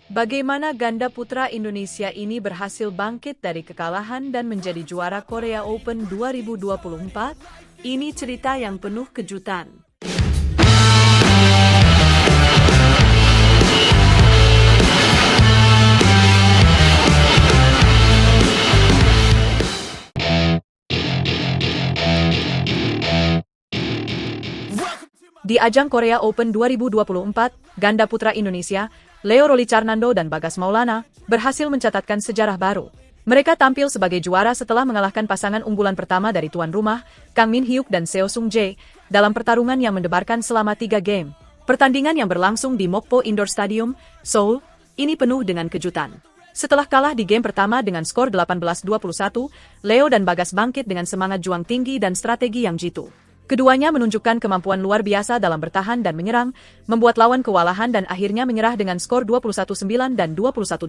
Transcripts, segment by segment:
Bagaimana ganda putra Indonesia ini berhasil bangkit dari kekalahan dan menjadi juara Korea Open 2024? Ini cerita yang penuh kejutan. Di ajang Korea Open 2024, ganda putra Indonesia, Leo Rolicarnando dan Bagas Maulana, berhasil mencatatkan sejarah baru. Mereka tampil sebagai juara setelah mengalahkan pasangan unggulan pertama dari tuan rumah, Kang Min Hyuk dan Seo Sung Jae, dalam pertarungan yang mendebarkan selama 3 game. Pertandingan yang berlangsung di Mokpo Indoor Stadium, Seoul, ini penuh dengan kejutan. Setelah kalah di game pertama dengan skor 18-21, Leo dan Bagas bangkit dengan semangat juang tinggi dan strategi yang jitu. Keduanya menunjukkan kemampuan luar biasa dalam bertahan dan menyerang, membuat lawan kewalahan dan akhirnya menyerah dengan skor 21-9 dan 21-8.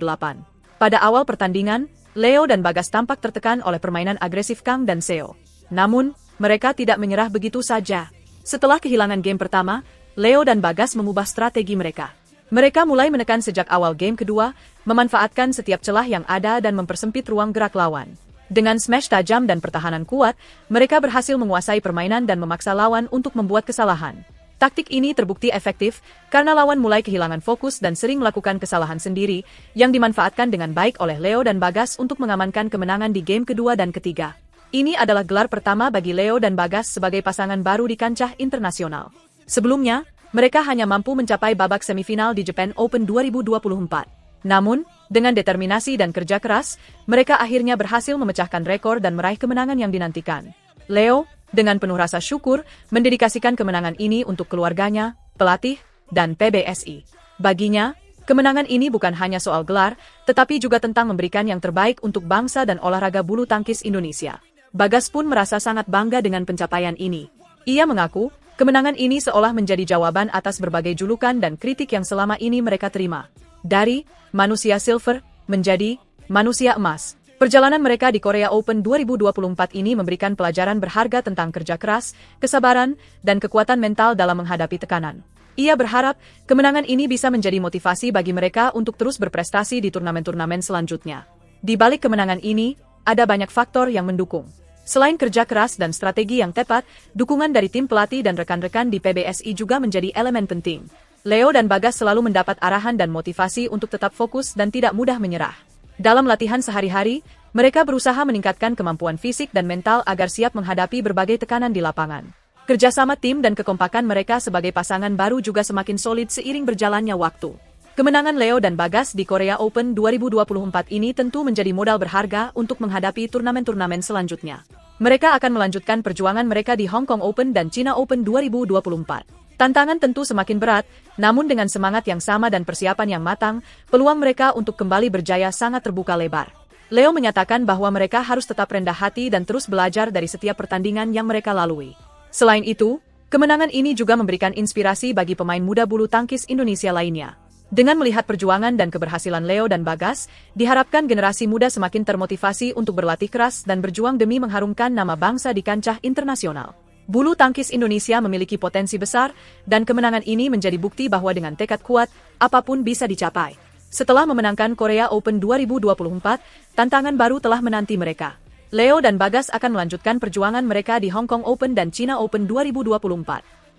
Pada awal pertandingan, Leo dan Bagas tampak tertekan oleh permainan agresif Kang dan Seo. Namun, mereka tidak menyerah begitu saja. Setelah kehilangan game pertama, Leo dan Bagas mengubah strategi mereka. Mereka mulai menekan sejak awal game kedua, memanfaatkan setiap celah yang ada dan mempersempit ruang gerak lawan. Dengan smash tajam dan pertahanan kuat, mereka berhasil menguasai permainan dan memaksa lawan untuk membuat kesalahan. Taktik ini terbukti efektif karena lawan mulai kehilangan fokus dan sering melakukan kesalahan sendiri, yang dimanfaatkan dengan baik oleh Leo dan Bagas untuk mengamankan kemenangan di game kedua dan ketiga. Ini adalah gelar pertama bagi Leo dan Bagas sebagai pasangan baru di kancah internasional. Sebelumnya, mereka hanya mampu mencapai babak semifinal di Japan Open 2024. Namun, dengan determinasi dan kerja keras, mereka akhirnya berhasil memecahkan rekor dan meraih kemenangan yang dinantikan. Leo, dengan penuh rasa syukur, mendedikasikan kemenangan ini untuk keluarganya, pelatih, dan PBSI. Baginya, kemenangan ini bukan hanya soal gelar, tetapi juga tentang memberikan yang terbaik untuk bangsa dan olahraga bulu tangkis Indonesia. Bagas pun merasa sangat bangga dengan pencapaian ini. Ia mengaku, kemenangan ini seolah menjadi jawaban atas berbagai julukan dan kritik yang selama ini mereka terima. Dari manusia silver menjadi manusia emas. Perjalanan mereka di Korea Open 2024 ini memberikan pelajaran berharga tentang kerja keras, kesabaran, dan kekuatan mental dalam menghadapi tekanan. Ia berharap kemenangan ini bisa menjadi motivasi bagi mereka untuk terus berprestasi di turnamen-turnamen selanjutnya. Di balik kemenangan ini, ada banyak faktor yang mendukung. Selain kerja keras dan strategi yang tepat, dukungan dari tim pelatih dan rekan-rekan di PBSI juga menjadi elemen penting. Leo dan Bagas selalu mendapat arahan dan motivasi untuk tetap fokus dan tidak mudah menyerah. Dalam latihan sehari-hari, mereka berusaha meningkatkan kemampuan fisik dan mental agar siap menghadapi berbagai tekanan di lapangan. Kerjasama tim dan kekompakan mereka sebagai pasangan baru juga semakin solid seiring berjalannya waktu. Kemenangan Leo dan Bagas di Korea Open 2024 ini tentu menjadi modal berharga untuk menghadapi turnamen-turnamen selanjutnya. Mereka akan melanjutkan perjuangan mereka di Hong Kong Open dan China Open 2024. Tantangan tentu semakin berat, namun dengan semangat yang sama dan persiapan yang matang, peluang mereka untuk kembali berjaya sangat terbuka lebar. Leo menyatakan bahwa mereka harus tetap rendah hati dan terus belajar dari setiap pertandingan yang mereka lalui. Selain itu, kemenangan ini juga memberikan inspirasi bagi pemain muda bulu tangkis Indonesia lainnya. Dengan melihat perjuangan dan keberhasilan Leo dan Bagas, diharapkan generasi muda semakin termotivasi untuk berlatih keras dan berjuang demi mengharumkan nama bangsa di kancah internasional. Bulu tangkis Indonesia memiliki potensi besar, dan kemenangan ini menjadi bukti bahwa dengan tekad kuat, apapun bisa dicapai. Setelah memenangkan Korea Open 2024, tantangan baru telah menanti mereka. Leo dan Bagas akan melanjutkan perjuangan mereka di Hong Kong Open dan China Open 2024.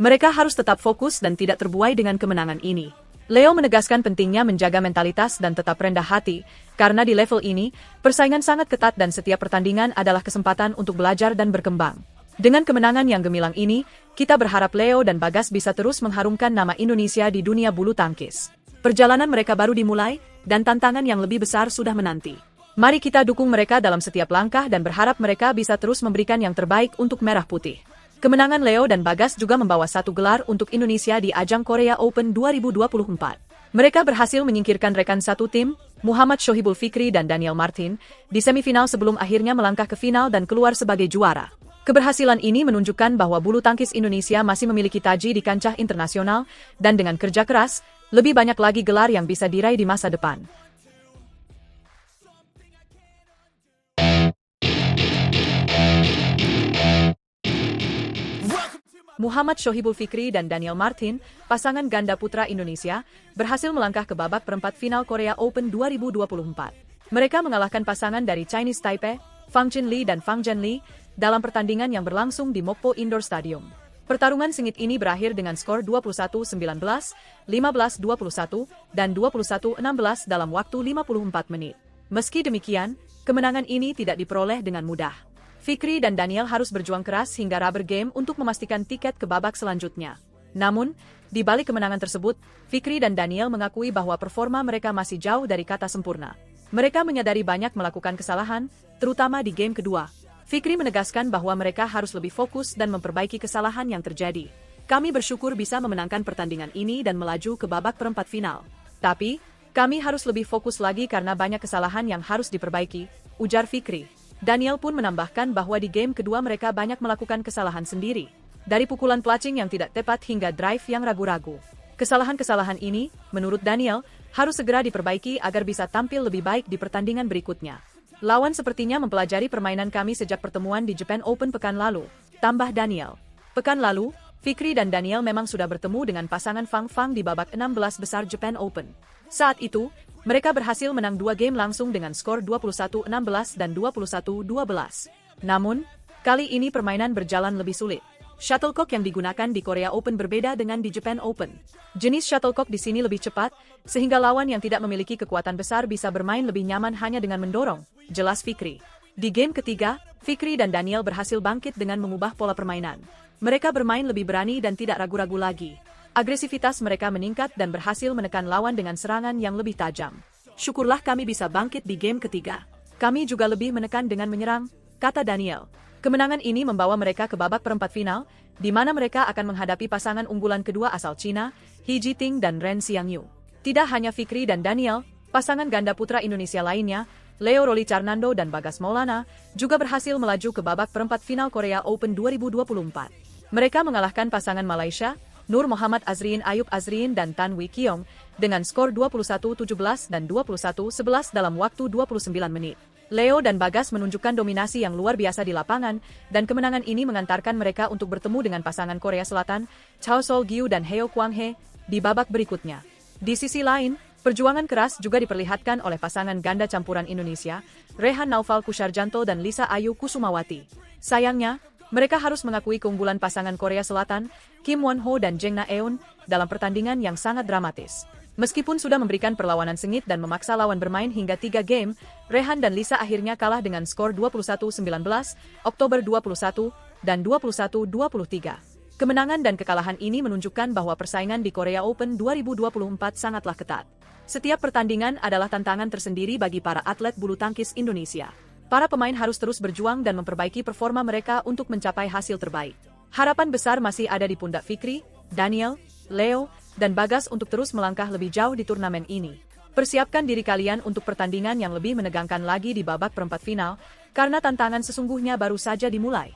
Mereka harus tetap fokus dan tidak terbuai dengan kemenangan ini. Leo menegaskan pentingnya menjaga mentalitas dan tetap rendah hati, karena di level ini, persaingan sangat ketat dan setiap pertandingan adalah kesempatan untuk belajar dan berkembang. Dengan kemenangan yang gemilang ini, kita berharap Leo dan Bagas bisa terus mengharumkan nama Indonesia di dunia bulu tangkis. Perjalanan mereka baru dimulai, dan tantangan yang lebih besar sudah menanti. Mari kita dukung mereka dalam setiap langkah dan berharap mereka bisa terus memberikan yang terbaik untuk Merah Putih. Kemenangan Leo dan Bagas juga membawa satu gelar untuk Indonesia di ajang Korea Open 2024. Mereka berhasil menyingkirkan rekan satu tim, Muhammad Shohibul Fikri dan Daniel Martin, di semifinal sebelum akhirnya melangkah ke final dan keluar sebagai juara. Keberhasilan ini menunjukkan bahwa bulu tangkis Indonesia masih memiliki taji di kancah internasional, dan dengan kerja keras, lebih banyak lagi gelar yang bisa diraih di masa depan. Muhammad Shohibul Fikri dan Daniel Martin, pasangan ganda putra Indonesia, berhasil melangkah ke babak perempat final Korea Open 2024. Mereka mengalahkan pasangan dari Chinese Taipei, Fang Jinli dan Fang Zhenli, dalam pertandingan yang berlangsung di Mokpo Indoor Stadium. Pertarungan sengit ini berakhir dengan skor 21-19, 15-21, dan 21-16 dalam waktu 54 menit. Meski demikian, kemenangan ini tidak diperoleh dengan mudah. Fikri dan Daniel harus berjuang keras hingga rubber game untuk memastikan tiket ke babak selanjutnya. Namun, di balik kemenangan tersebut, Fikri dan Daniel mengakui bahwa performa mereka masih jauh dari kata sempurna. Mereka menyadari banyak melakukan kesalahan, terutama di game kedua. Fikri menegaskan bahwa mereka harus lebih fokus dan memperbaiki kesalahan yang terjadi. Kami bersyukur bisa memenangkan pertandingan ini dan melaju ke babak perempat final. Tapi, kami harus lebih fokus lagi karena banyak kesalahan yang harus diperbaiki, ujar Fikri. Daniel pun menambahkan bahwa di game kedua mereka banyak melakukan kesalahan sendiri. Dari pukulan placing yang tidak tepat hingga drive yang ragu-ragu. Kesalahan-kesalahan ini, menurut Daniel, harus segera diperbaiki agar bisa tampil lebih baik di pertandingan berikutnya. Lawan sepertinya mempelajari permainan kami sejak pertemuan di Japan Open pekan lalu, tambah Daniel. Pekan lalu, Fikri dan Daniel memang sudah bertemu dengan pasangan Fang Fang di babak 16 besar Japan Open. Saat itu, mereka berhasil menang 2 game langsung dengan skor 21-16 dan 21-12. Namun, kali ini permainan berjalan lebih sulit. Shuttlecock yang digunakan di Korea Open berbeda dengan di Japan Open. Jenis shuttlecock di sini lebih cepat, sehingga lawan yang tidak memiliki kekuatan besar bisa bermain lebih nyaman hanya dengan mendorong, jelas Fikri. Di game ketiga, Fikri dan Daniel berhasil bangkit dengan mengubah pola permainan. Mereka bermain lebih berani dan tidak ragu-ragu lagi. Agresivitas mereka meningkat dan berhasil menekan lawan dengan serangan yang lebih tajam. Syukurlah kami bisa bangkit di game ketiga. Kami juga lebih menekan dengan menyerang, kata Daniel. Kemenangan ini membawa mereka ke babak perempat final, di mana mereka akan menghadapi pasangan unggulan kedua asal Cina, He Jiting dan Ren Xiangyu. Tidak hanya Fikri dan Daniel, pasangan ganda putra Indonesia lainnya, Leo Roli Carnando dan Bagas Maulana, juga berhasil melaju ke babak perempat final Korea Open 2024. Mereka mengalahkan pasangan Malaysia, Nur Muhammad Azriin Ayub Azriin dan Tan Wee Kiong, dengan skor 21-17 dan 21-11 dalam waktu 29 menit. Leo dan Bagas menunjukkan dominasi yang luar biasa di lapangan, dan kemenangan ini mengantarkan mereka untuk bertemu dengan pasangan Korea Selatan, Chao Sol-gyu dan Heo Kwang-hee, di babak berikutnya. Di sisi lain, perjuangan keras juga diperlihatkan oleh pasangan ganda campuran Indonesia, Rehan Naufal Kusarjanto dan Lisa Ayu Kusumawati. Sayangnya, mereka harus mengakui keunggulan pasangan Korea Selatan, Kim Won-ho dan Jeng Na-eun, dalam pertandingan yang sangat dramatis. Meskipun sudah memberikan perlawanan sengit dan memaksa lawan bermain hingga 3 game, Rehan dan Lisa akhirnya kalah dengan skor 21-19, Oktober 21, dan 21-23. Kemenangan dan kekalahan ini menunjukkan bahwa persaingan di Korea Open 2024 sangatlah ketat. Setiap pertandingan adalah tantangan tersendiri bagi para atlet bulu tangkis Indonesia. Para pemain harus terus berjuang dan memperbaiki performa mereka untuk mencapai hasil terbaik. Harapan besar masih ada di pundak Fikri, Daniel, Leo, dan Bagas untuk terus melangkah lebih jauh di turnamen ini. Persiapkan diri kalian untuk pertandingan yang lebih menegangkan lagi di babak perempat final, karena tantangan sesungguhnya baru saja dimulai.